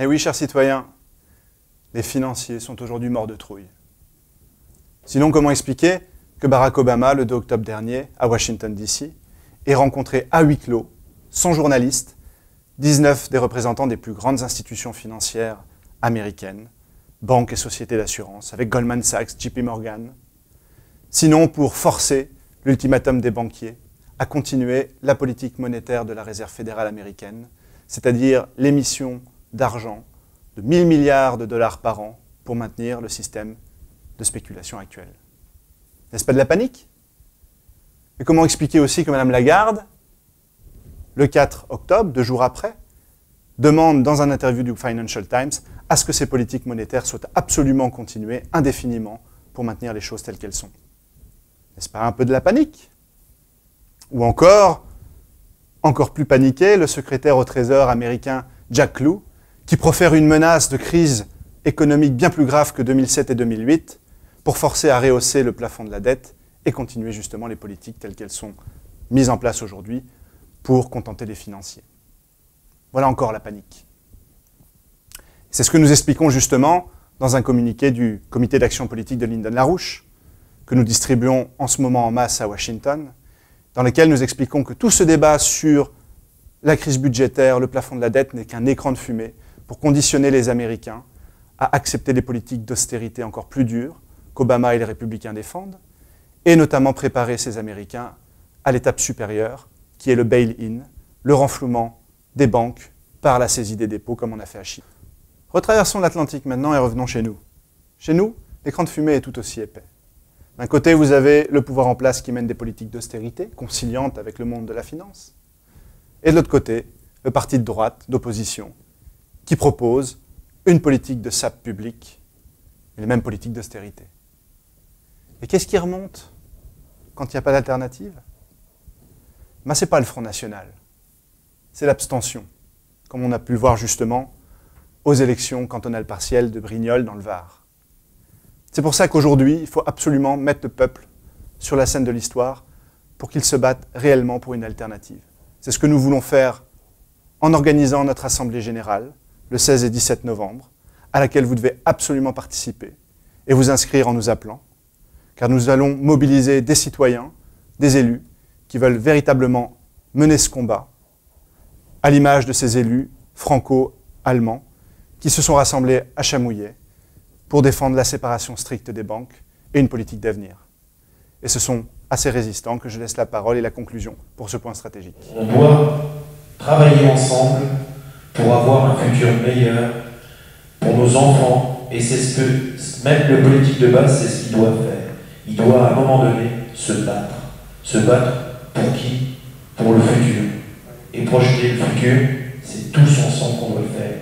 Eh oui, chers citoyens, les financiers sont aujourd'hui morts de trouille. Sinon, comment expliquer que Barack Obama, le 2 octobre dernier, à Washington, D.C., ait rencontré à huis clos, sans journalistes, 19 des représentants des plus grandes institutions financières américaines, banques et sociétés d'assurance, avec Goldman Sachs, JP Morgan, sinon pour forcer l'ultimatum des banquiers à continuer la politique monétaire de la Réserve fédérale américaine, c'est-à-dire l'émission d'argent de 1000 milliards de dollars par an pour maintenir le système de spéculation actuel. N'est-ce pas de la panique? Et comment expliquer aussi que Mme Lagarde, le 4 octobre, 2 jours après, demande dans un interview du Financial Times à ce que ces politiques monétaires soient absolument continuées indéfiniment pour maintenir les choses telles qu'elles sont? N'est-ce pas un peu de la panique? Ou encore plus paniqué, le secrétaire au Trésor américain Jack Lew, qui profère une menace de crise économique bien plus grave que 2007 et 2008 pour forcer à rehausser le plafond de la dette et continuer justement les politiques telles qu'elles sont mises en place aujourd'hui pour contenter les financiers. Voilà encore la panique. C'est ce que nous expliquons justement dans un communiqué du Comité d'action politique de Lyndon LaRouche, que nous distribuons en ce moment en masse à Washington, dans lequel nous expliquons que tout ce débat sur la crise budgétaire, le plafond de la dette n'est qu'un écran de fumée pour conditionner les Américains à accepter des politiques d'austérité encore plus dures qu'Obama et les Républicains défendent, et notamment préparer ces Américains à l'étape supérieure, qui est le bail-in, le renflouement des banques par la saisie des dépôts, comme on a fait à Chypre. Retraversons l'Atlantique maintenant et revenons chez nous. Chez nous, l'écran de fumée est tout aussi épais. D'un côté, vous avez le pouvoir en place qui mène des politiques d'austérité, conciliantes avec le monde de la finance. Et de l'autre côté, le parti de droite, d'opposition, qui propose une politique de sape publique, et les mêmes politiques d'austérité. Et qu'est-ce qui remonte quand il n'y a pas d'alternative? Ben, ce n'est pas le Front National, c'est l'abstention, comme on a pu le voir justement aux élections cantonales partielles de Brignoles dans le Var. C'est pour ça qu'aujourd'hui, il faut absolument mettre le peuple sur la scène de l'histoire pour qu'il se batte réellement pour une alternative. C'est ce que nous voulons faire en organisant notre Assemblée générale le 16 et 17 novembre, à laquelle vous devez absolument participer et vous inscrire en nous appelant, car nous allons mobiliser des citoyens, des élus, qui veulent véritablement mener ce combat, à l'image de ces élus franco-allemands qui se sont rassemblés à Chamouillet pour défendre la séparation stricte des banques et une politique d'avenir. Et ce sont à ces résistants que je laisse la parole et la conclusion pour ce point stratégique. On doit travailler ensemble pour avoir un futur meilleur pour nos enfants, et c'est ce que même le politique de base, c'est ce qu'il doit faire. Il doit à un moment donné se battre. Se battre pour qui? Pour le futur. Et projeter le futur, c'est tous ensemble qu'on doit le faire.